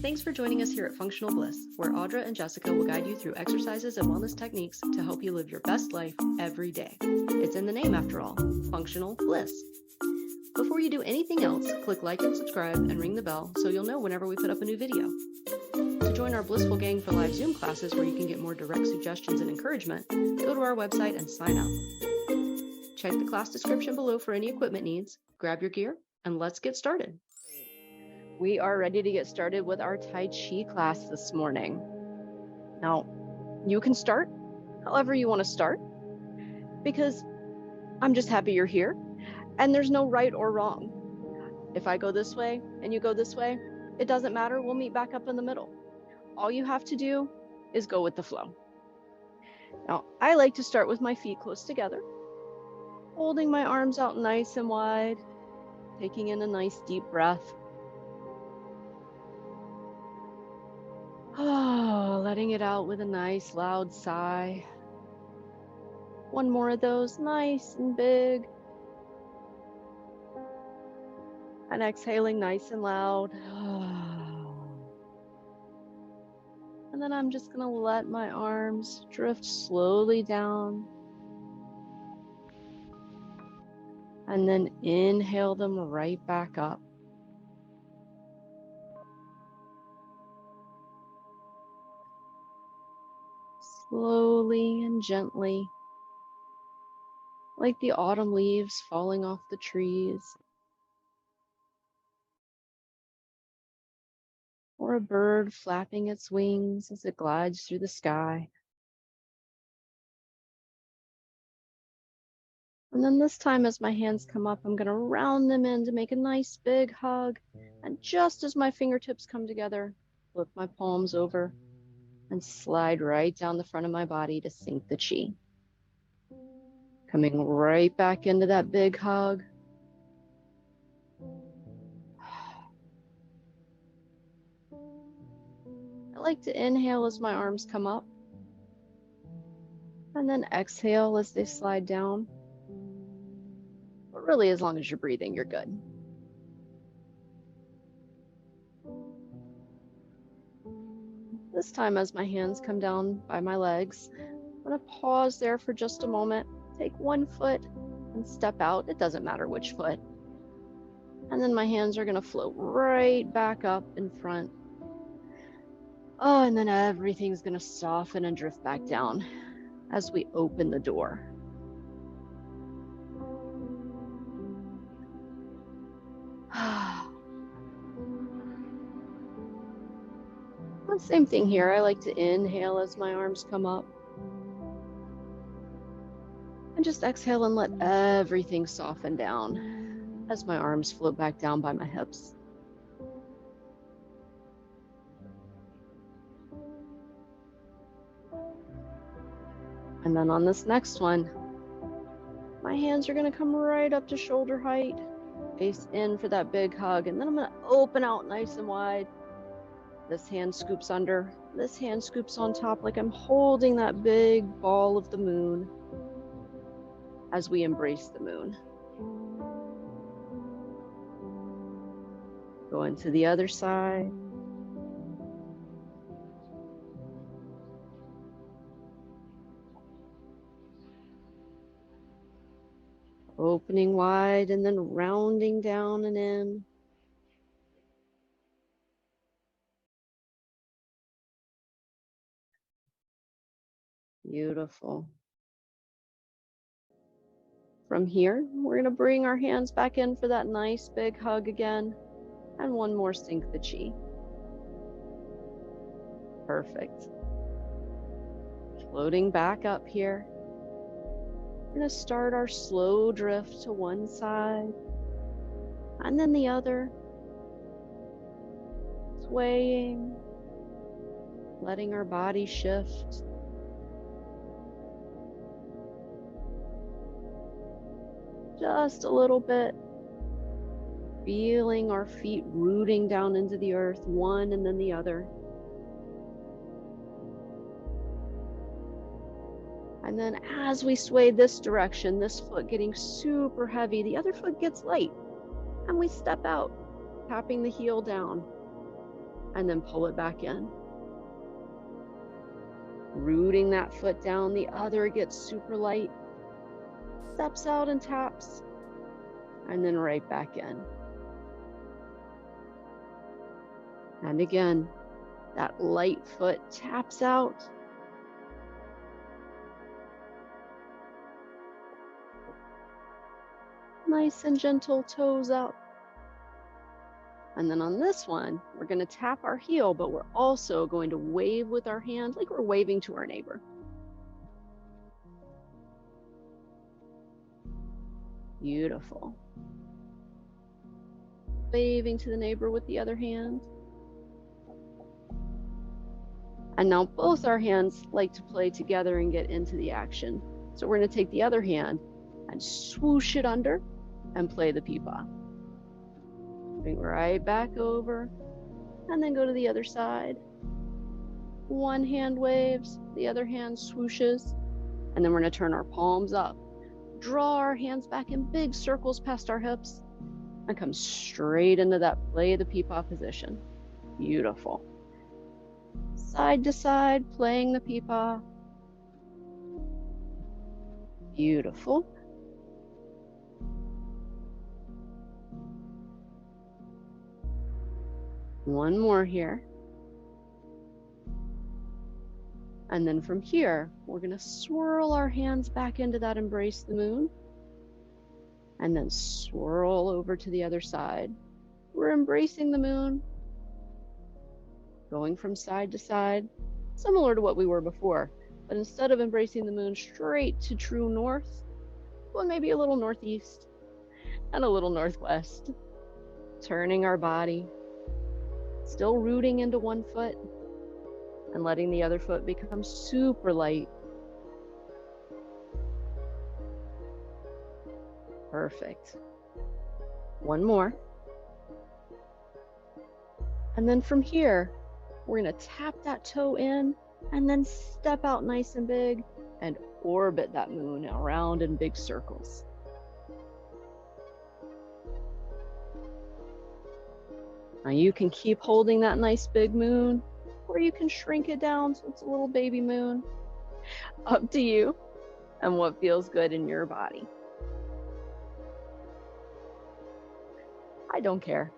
Thanks for joining us here at Functional Bliss, where Audra and Jessica will guide you through exercises and wellness techniques to help you live your best life every day. It's in the name after all, Functional Bliss. Before you do anything else, click like and subscribe and ring the bell so you'll know whenever we put up a new video. To join our Blissful Gang for live Zoom classes where you can get more direct suggestions and encouragement, go to our website and sign up. Check the class description below for any equipment needs, grab your gear, and let's get started. We are ready to get started with our Tai Chi class this morning. Now, you can start however you want to start, because I'm just happy you're here and there's no right or wrong. If I go this way and you go this way, it doesn't matter. We'll meet back up in the middle. All you have to do is go with the flow. Now, I like to start with my feet close together, holding my arms out nice and wide, taking in a nice deep breath. Oh, letting it out with a nice loud sigh. One more of those, nice and big. And exhaling nice and loud. And then I'm just gonna let my arms drift slowly down. And then inhale them right back up. Slowly and gently, like the autumn leaves falling off the trees, or a bird flapping its wings as it glides through the sky. And then this time, as my hands come up, I'm going to round them in to make a nice big hug. And just as my fingertips come together, flip my palms over and slide right down the front of my body to sink the chi. Coming right back into that big hug. I like to inhale as my arms come up, and then exhale as they slide down. But really, as long as you're breathing, you're good. This time, as my hands come down by my legs, I'm going to pause there for just a moment, take one foot and step out. It doesn't matter which foot. And then my hands are going to float right back up in front. Oh, and then everything's going to soften and drift back down as we open the door. Same thing here. I like to inhale as my arms come up. And just exhale and let everything soften down as my arms float back down by my hips. And then on this next one, my hands are going to come right up to shoulder height, face in for that big hug. And then I'm going to open out nice and wide. This hand scoops under, this hand scoops on top like I'm holding that big ball of the moon as we embrace the moon. Going to the other side. Opening wide and then rounding down and in. Beautiful. From here, we're going to bring our hands back in for that nice big hug again. And one more sink the chi. Perfect. Floating back up here. We're going to start our slow drift to one side and then the other. Swaying, letting our body shift. Just a little bit, feeling our feet rooting down into the earth, one and then the other. And then as we sway this direction, this foot getting super heavy, the other foot gets light, and we step out, tapping the heel down. and then pull it back in. Rooting that foot down, the other gets super light, steps out and taps, and then right back in. And again, that light foot taps out. Nice and gentle toes up. And then on this one, we're going to tap our heel, but we're also going to wave with our hand like we're waving to our neighbor. Beautiful. Waving to the neighbor with the other hand. And now both our hands like to play together and get into the action. So we're going to take the other hand and swoosh it under and play the peepaw. Bring right back over and then go to the other side. One hand waves, the other hand swooshes, and then we're going to turn our palms up. Draw our hands back in big circles past our hips and come straight into that play the peepaw position. Beautiful. Side to side, playing the peepaw. Beautiful. One more here. And then from here, we're going to swirl our hands back into that embrace the moon. And then swirl over to the other side. We're embracing the moon. Going from side to side, similar to what we were before. But instead of embracing the moon straight to true north, well, maybe a little northeast and a little northwest. Turning our body, still rooting into one foot and letting the other foot become super light. Perfect. One more. And then from here, we're going to tap that toe in and then step out nice and big and orbit that moon around in big circles. Now you can keep holding that nice big moon, or you can shrink it down so it's a little baby moon. Up to you and what feels good in your body. I don't care.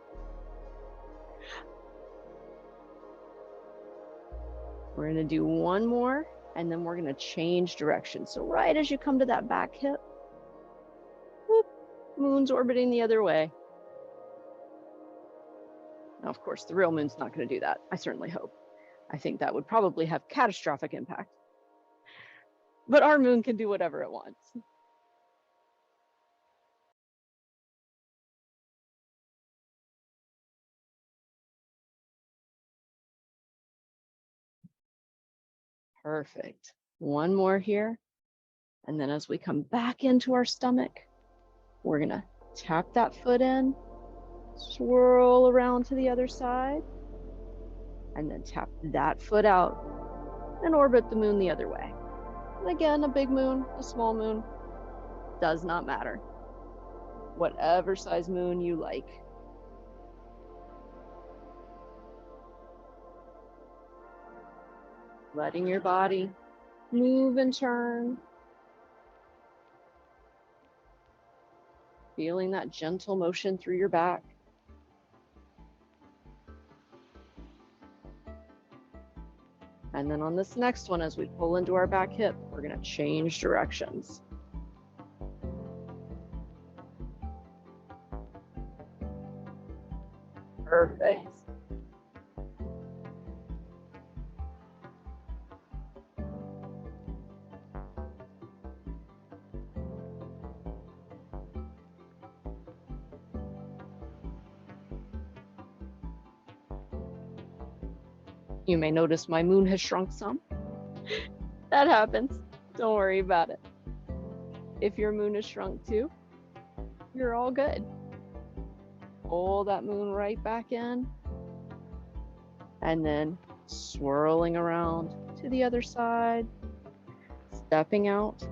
We're going to do one more, and then we're going to change direction. So right as you come to that back hip, whoop, moon's orbiting the other way. Now, of course, the real moon's not going to do that. I certainly hope. I think that would probably have catastrophic impact. But our moon can do whatever it wants. Perfect. One more here. And then as we come back into our stomach, we're going to tap that foot in, swirl around to the other side, and then tap that foot out and orbit the moon the other way. And again, a big moon, a small moon, does not matter. Whatever size moon you like. Letting your body move and turn. Feeling that gentle motion through your back. And then on this next one, as we pull into our back hip, we're going to change directions. Perfect. You may notice my moon has shrunk some. That happens. Don't worry about it. If your moon is shrunk too, you're all good. Pull that moon right back in. And then swirling around to the other side. Stepping out.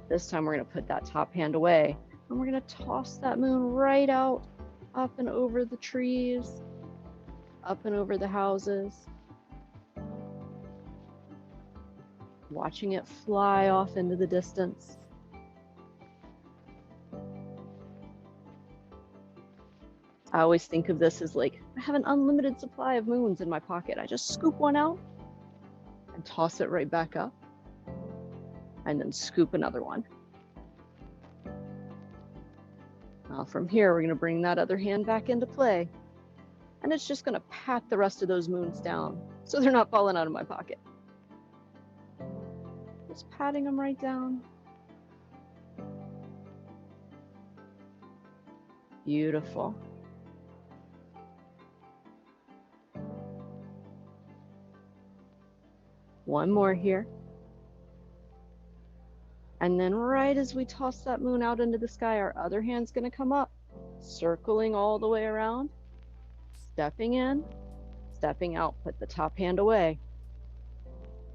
This time we're going to put that top hand away. And we're going to toss that moon right out, up and over the trees, up and over the houses, watching it fly off into the distance. I always think of this as like, I have an unlimited supply of moons in my pocket. I just scoop one out and toss it right back up, and then scoop another one. Now from here, we're going to bring that other hand back into play, and it's just going to pat the rest of those moons down so they're not falling out of my pocket. Just patting them right down. Beautiful. One more here. And then right as we toss that moon out into the sky, our other hand's going to come up, circling all the way around, stepping in, stepping out, put the top hand away.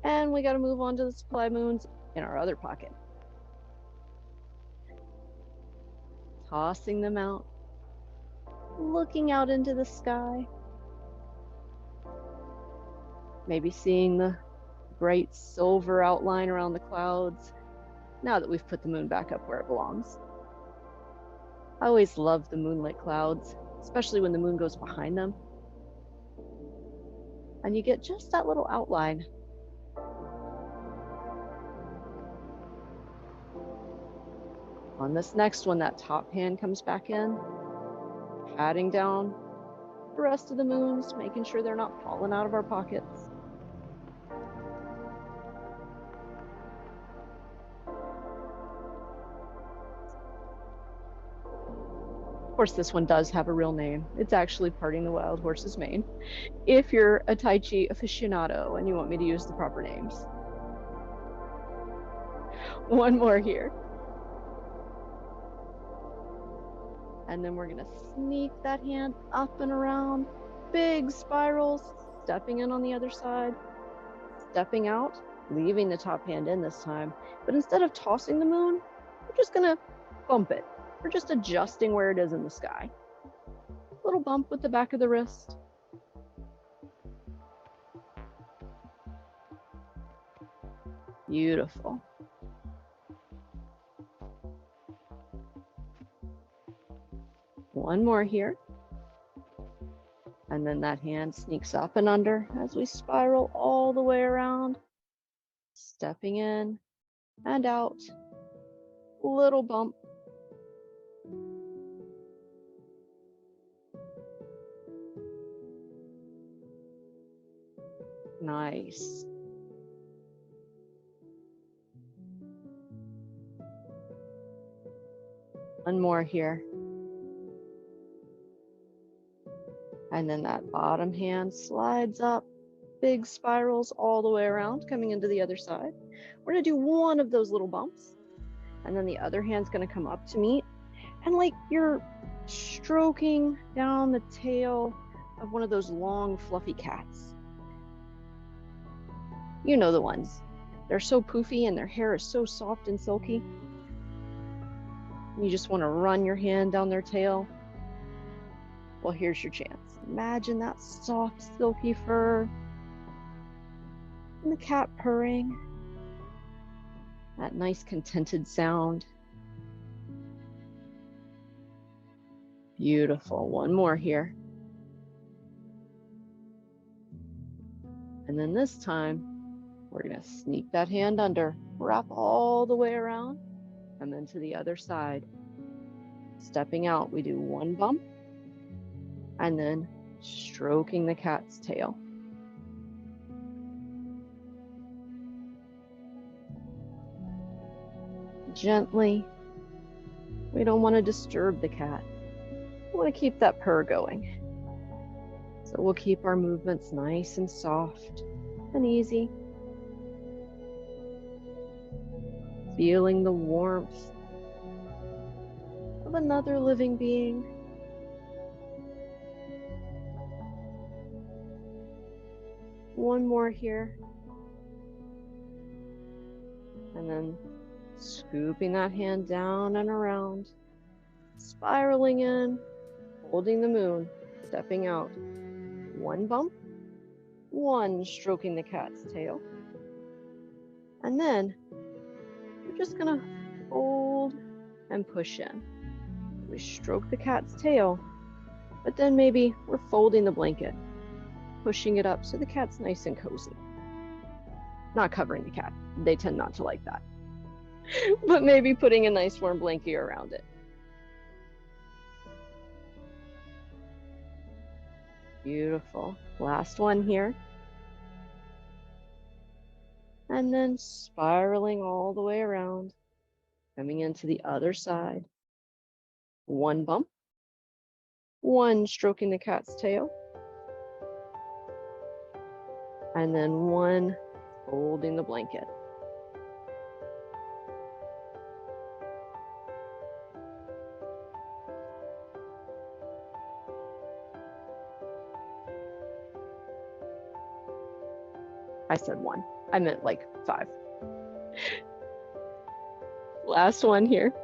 And we got to move on to the supply moons in our other pocket. Tossing them out, looking out into the sky, maybe seeing the bright silver outline around the clouds now that we've put the moon back up where it belongs. I always love the moonlit clouds, especially when the moon goes behind them. And you get just that little outline. On this next one, that top hand comes back in, patting down the rest of the moons, making sure they're not falling out of our pockets. Of course, this one does have a real name. It's actually parting the wild horse's mane, if you're a Tai Chi aficionado and you want me to use the proper names. One more here. And then we're gonna sneak that hand up and around, big spirals, stepping in on the other side, stepping out, leaving the top hand in this time. But instead of tossing the moon, we're just gonna bump it. We're just adjusting where it is in the sky. Little bump with the back of the wrist. Beautiful. One more here. And then that hand sneaks up and under as we spiral all the way around, stepping in and out. Little bump. Nice. One more here. And then that bottom hand slides up, big spirals all the way around, coming into the other side. We're gonna do one of those little bumps, and then the other hand's gonna come up to meet, and like you're stroking down the tail of one of those long, fluffy cats. You know the ones. They're so poofy and their hair is so soft and silky. You just wanna run your hand down their tail. Well, here's your chance. Imagine that soft, silky fur and the cat purring. That nice, contented sound. Beautiful. One more here. And then this time, we're going to sneak that hand under, wrap all the way around, and then to the other side. Stepping out, we do one bump, and then stroking the cat's tail. Gently. We don't want to disturb the cat. We want to keep that purr going. So we'll keep our movements nice and soft and easy. Feeling the warmth of another living being. One more here. And then scooping that hand down and around, spiraling in, holding the moon, stepping out, One bump, one stroking the cat's tail. And then you're just gonna fold and push in. We stroke the cat's tail, but then maybe we're folding the blanket, pushing it up so the cat's nice and cozy. Not covering the cat. They tend not to like that. But maybe putting a nice warm blanket around it. Beautiful. Last one here. And then spiraling all the way around, coming into the other side. One bump, one stroking the cat's tail, and then one folding the blanket. I said one. I meant like 5. Last one here.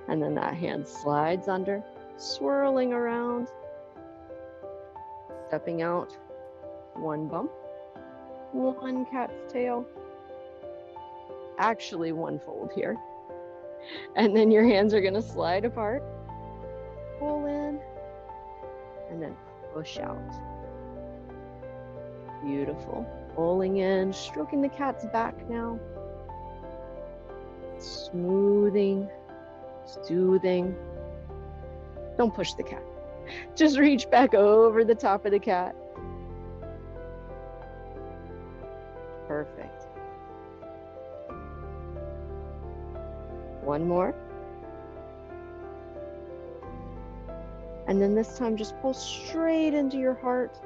And then that hand slides under, swirling around, stepping out. One bump, one cat's tail. Actually, one fold here. And then your hands are gonna slide apart, pull in, and then push out. Beautiful. Pulling in, stroking the cat's back now. Smoothing, soothing. Don't push the cat. Just reach back over the top of the cat. Perfect. One more. And then this time just pull straight into your heart.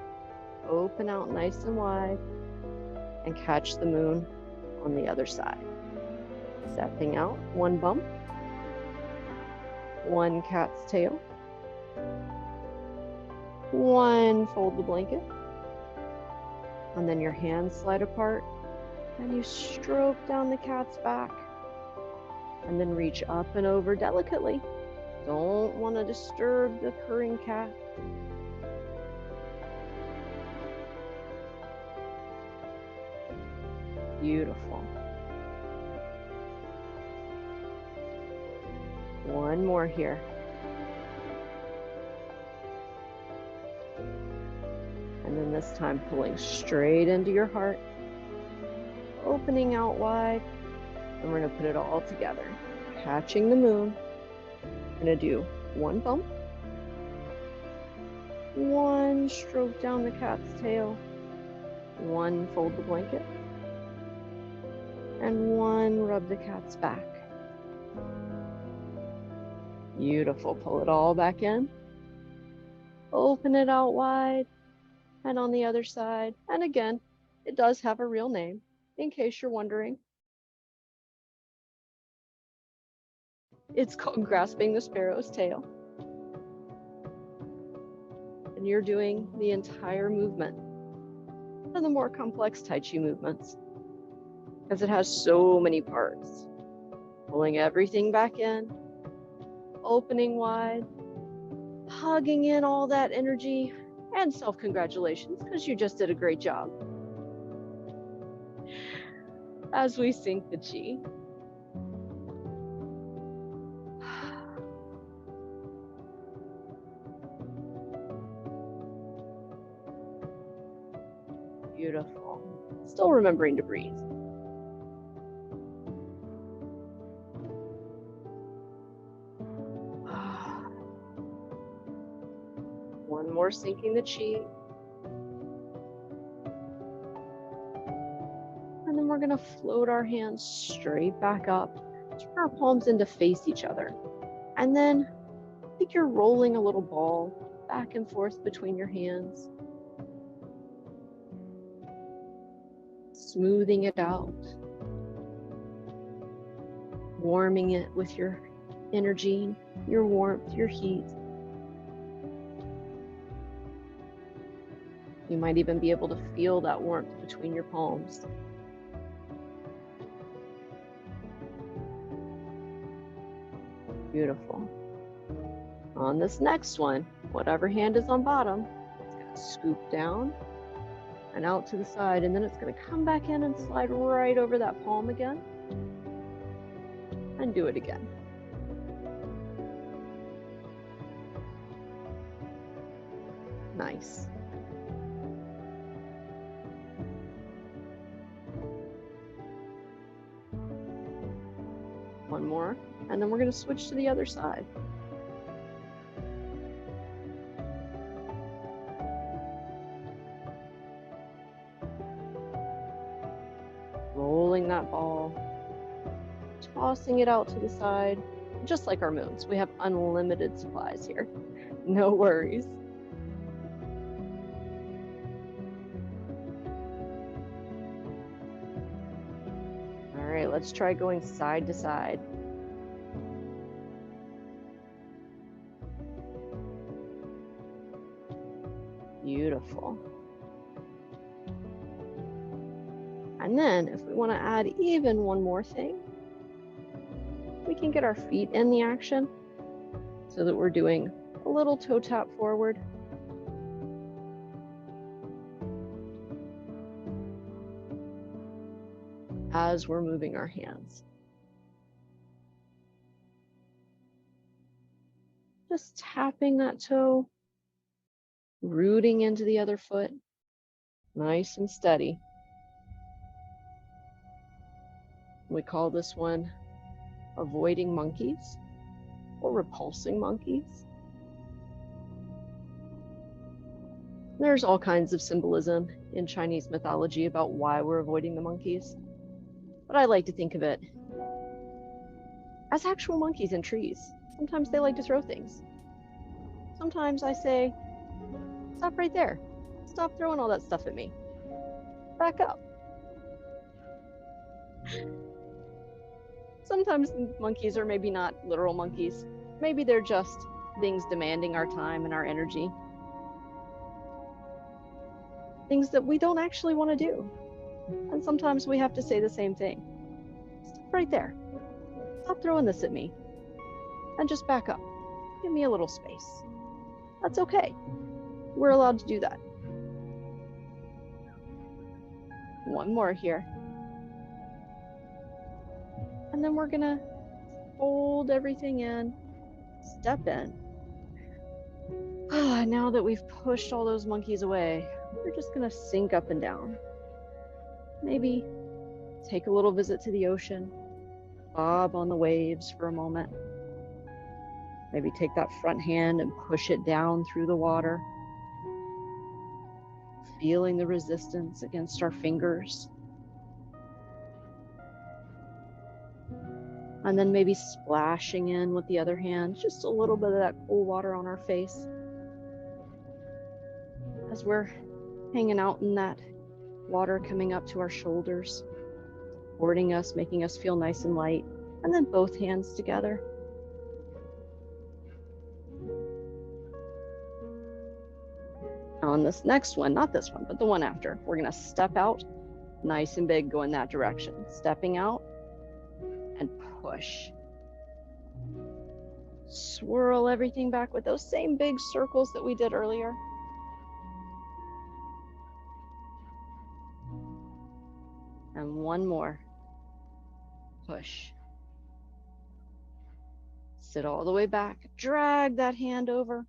Open out nice and wide and catch the moon on the other side. Stepping out, one bump, one cat's tail, one fold the blanket, and then your hands slide apart and you stroke down the cat's back and then reach up and over delicately. Don't want to disturb the purring cat. Beautiful. One more here. And then this time pulling straight into your heart, opening out wide, and we're gonna put it all together. Catching the moon. We're gonna do one bump, one stroke down the cat's tail, one fold the blanket, and one rub the cat's back. Beautiful. Pull it all back in. Open it out wide. And on the other side. And again, it does have a real name, in case you're wondering. It's called grasping the sparrow's tail. And you're doing the entire movement. One of the more complex Tai Chi movements, because it has so many parts. Pulling everything back in, opening wide, hugging in all that energy, and self-congratulations, because you just did a great job. As we sink the chi. Beautiful. Still remembering to breathe. One more sinking the chi. And then we're gonna float our hands straight back up. Turn our palms in to face each other. And then I think you're rolling a little ball back and forth between your hands. Smoothing it out. Warming it with your energy, your warmth, your heat. You might even be able to feel that warmth between your palms. Beautiful. On this next one, whatever hand is on bottom, it's going to scoop down and out to the side, and then it's going to come back in and slide right over that palm again, and do it again. Nice. One more, and then we're going to switch to the other side. Rolling that ball, tossing it out to the side, just like our moons. We have unlimited supplies here. No worries. All right, let's try going side to side. Beautiful. And then if we want to add even one more thing, we can get our feet in the action so that we're doing a little toe tap forward. As we're moving our hands. Just tapping that toe, rooting into the other foot, nice and steady. We call this one avoiding monkeys or repulsing monkeys. There's all kinds of symbolism in Chinese mythology about why we're avoiding the monkeys, but I like to think of it as actual monkeys in trees. Sometimes they like to throw things. Sometimes I say, stop right there. Stop throwing all that stuff at me. Back up. Sometimes monkeys are maybe not literal monkeys. Maybe they're just things demanding our time and our energy. Things that we don't actually want to do. And sometimes we have to say the same thing. Stop right there. Stop throwing this at me. And just back up. Give me a little space. That's okay. We're allowed to do that. One more here. And then we're gonna fold everything in, step in. Now that we've pushed all those monkeys away, we're just gonna sink up and down. Maybe take a little visit to the ocean, bob on the waves for a moment. Maybe take that front hand and push it down through the water, feeling the resistance against our fingers. And then maybe splashing in with the other hand, just a little bit of that cool water on our face as we're hanging out in that water coming up to our shoulders, supporting us, making us feel nice and light. And then both hands together. On this next one, not this one, but the one after, we're gonna step out nice and big, go in that direction. Stepping out and push. Swirl everything back with those same big circles that we did earlier. And one more. Push. Sit all the way back. Drag that hand over.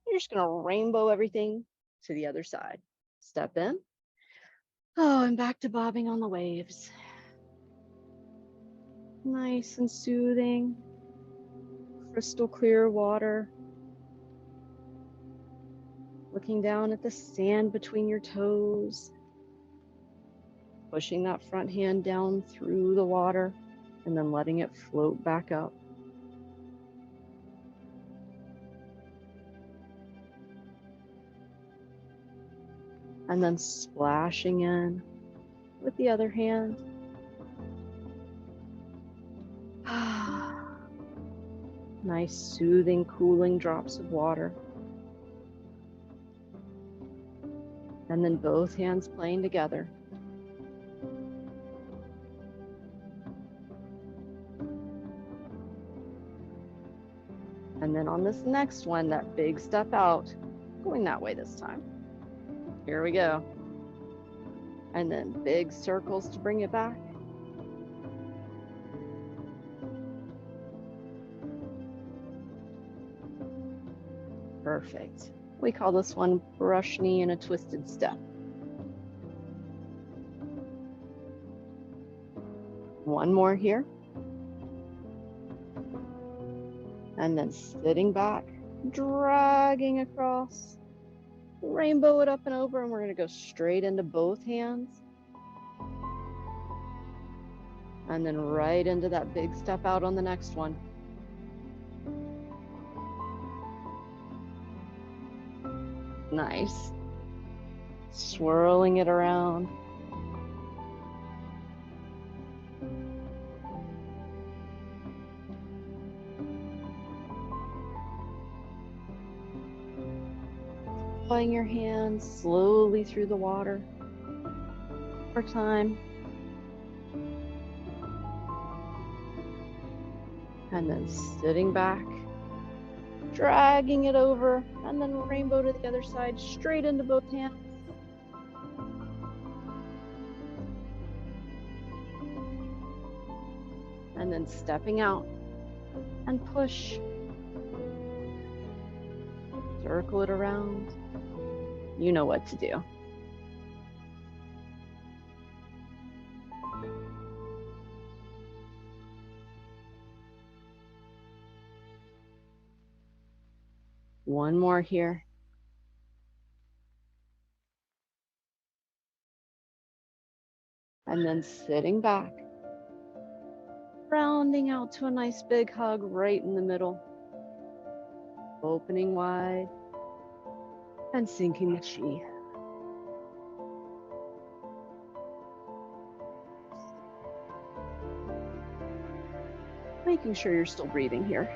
You're just going to rainbow everything to the other side. Step in. Oh, and back to bobbing on the waves. Nice and soothing. Crystal clear water. Looking down at the sand between your toes. Pushing that front hand down through the water and then letting it float back up. And then splashing in with the other hand. Nice, soothing, cooling drops of water. And then both hands playing together. And And then on this next one, that big step out, going that way this time. Here we go. And then big circles to bring it back. Perfect. We call this one brush knee and a twisted step. One more here. And then sitting back, dragging across, rainbow it up and over, and we're going to go straight into both hands. And then right into that big step out on the next one. Nice. Swirling it around. Drawing your hands slowly through the water. One more time. And then sitting back, dragging it over, and then rainbow to the other side, straight into both hands. And then stepping out and push. Circle it around. You know what to do. One more here. And then sitting back, rounding out to a nice big hug right in the middle. Opening wide and sinking the chi. Making sure you're still breathing here.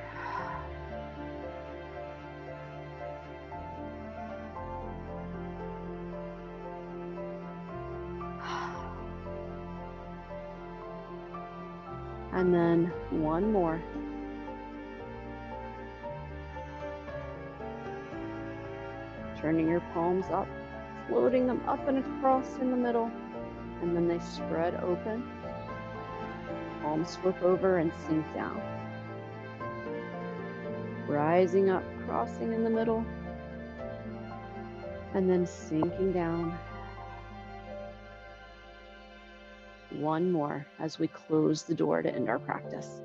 And then one more. Turning your palms up, floating them up and across in the middle, and then they spread open. Palms flip over and sink down. Rising up, crossing in the middle, and then sinking down. One more as we close the door to end our practice.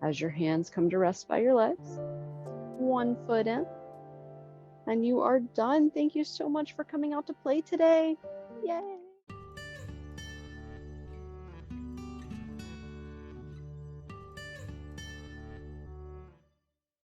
As your hands come to rest by your legs, one foot in, and you are done. Thank you so much for coming out to play today. Yay!